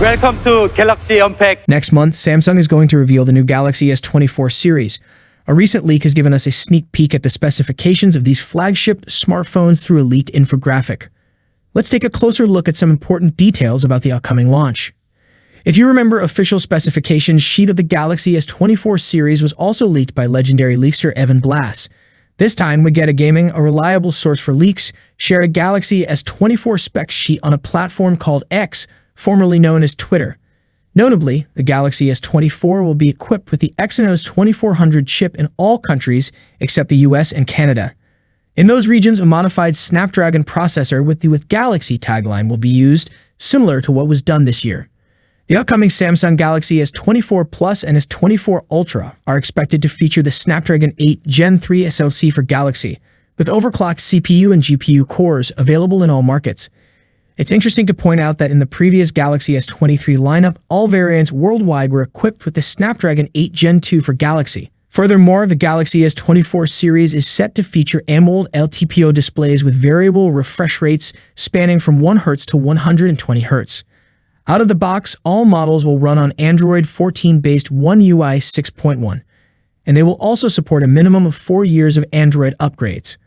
Welcome to Galaxy Unpacked. Next month, Samsung is going to reveal the new Galaxy S24 series. A recent leak has given us a sneak peek at the specifications of these flagship smartphones through a leaked infographic. Let's take a closer look at some important details about the upcoming launch. If you remember, official specifications sheet of the Galaxy S24 series was also leaked by legendary leakster Evan Blass. This time, Wigetta Gaming, a reliable source for leaks, shared a Galaxy S24 spec sheet on a platform called X, formerly known as Twitter. Notably, the Galaxy S24 will be equipped with the Exynos 2400 chip in all countries except the US and Canada. In those regions, a modified Snapdragon processor with the "with Galaxy" tagline will be used, similar to what was done this year. The upcoming Samsung Galaxy S24 Plus and S24 Ultra are expected to feature the Snapdragon 8 Gen 3 SoC for Galaxy, with overclocked CPU and GPU cores available in all markets. It's interesting to point out that in the previous Galaxy S23 lineup, all variants worldwide were equipped with the Snapdragon 8 Gen 2 for Galaxy. Furthermore, the Galaxy S24 series is set to feature AMOLED LTPO displays with variable refresh rates spanning from 1 Hz to 120 Hz. Out of the box, all models will run on Android 14-based One UI 6.1, and they will also support a minimum of 4 years of Android upgrades.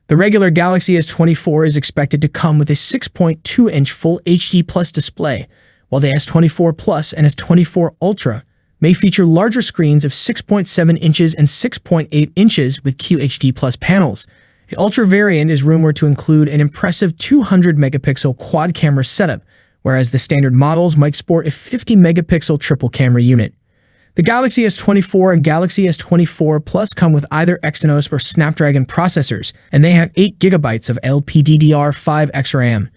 The regular Galaxy S24 is expected to come with a 6.2-inch Full HD Plus display, while the S24 Plus and S24 Ultra may feature larger screens of 6.7 inches and 6.8 inches with QHD Plus panels. The Ultra variant is rumored to include an impressive 200-megapixel quad-camera setup, whereas the standard models might sport a 50-megapixel triple-camera unit. The Galaxy S24 and Galaxy S24 Plus come with either Exynos or Snapdragon processors, and they have 8 GB of LPDDR5 XRAM.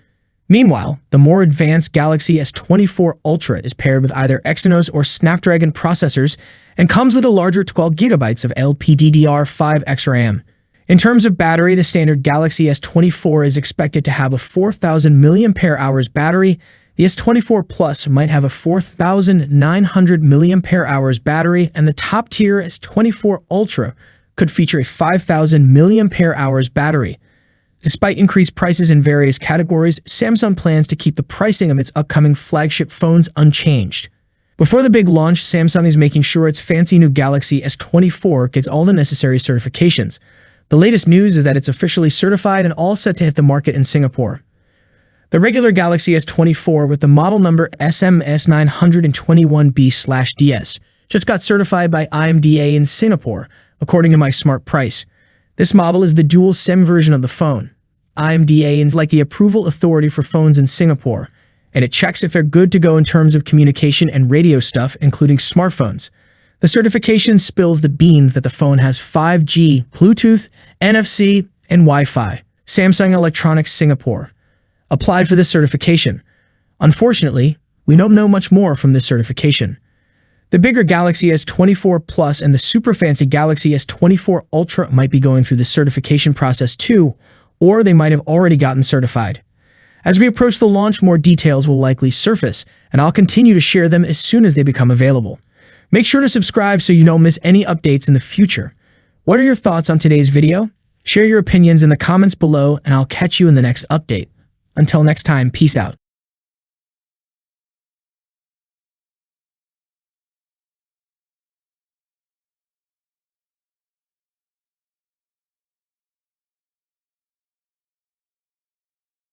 Meanwhile, the more advanced Galaxy S24 Ultra is paired with either Exynos or Snapdragon processors and comes with a larger 12 GB of LPDDR5 XRAM. In terms of battery, the standard Galaxy S24 is expected to have a 4,000 mAh battery. The S24 Plus might have a 4,900 mAh battery, and the top-tier S24 Ultra could feature a 5,000 mAh battery. Despite increased prices in various categories, Samsung plans to keep the pricing of its upcoming flagship phones unchanged. Before the big launch, Samsung is making sure its fancy new Galaxy S24 gets all the necessary certifications. The latest news is that it's officially certified and all set to hit the market in Singapore. The regular Galaxy S24 with the model number SMS921B/DS just got certified by IMDA in Singapore, according to my smart price. This model is the dual SIM version of the phone. IMDA is like the approval authority for phones in Singapore, and it checks if they're good to go in terms of communication and radio stuff, including smartphones. The certification spills the beans that the phone has 5G, Bluetooth, NFC, and Wi-Fi. Samsung Electronics Singapore applied for this certification. Unfortunately, we don't know much more from this certification. The bigger Galaxy S24 Plus and the super fancy Galaxy S24 Ultra might be going through the certification process too, or they might have already gotten certified. As we approach the launch, more details will likely surface, and I'll continue to share them as soon as they become available. Make sure to subscribe so you don't miss any updates in the future. What are your thoughts on today's video? Share your opinions in the comments below, and I'll catch you in the next update. Until next time, peace out.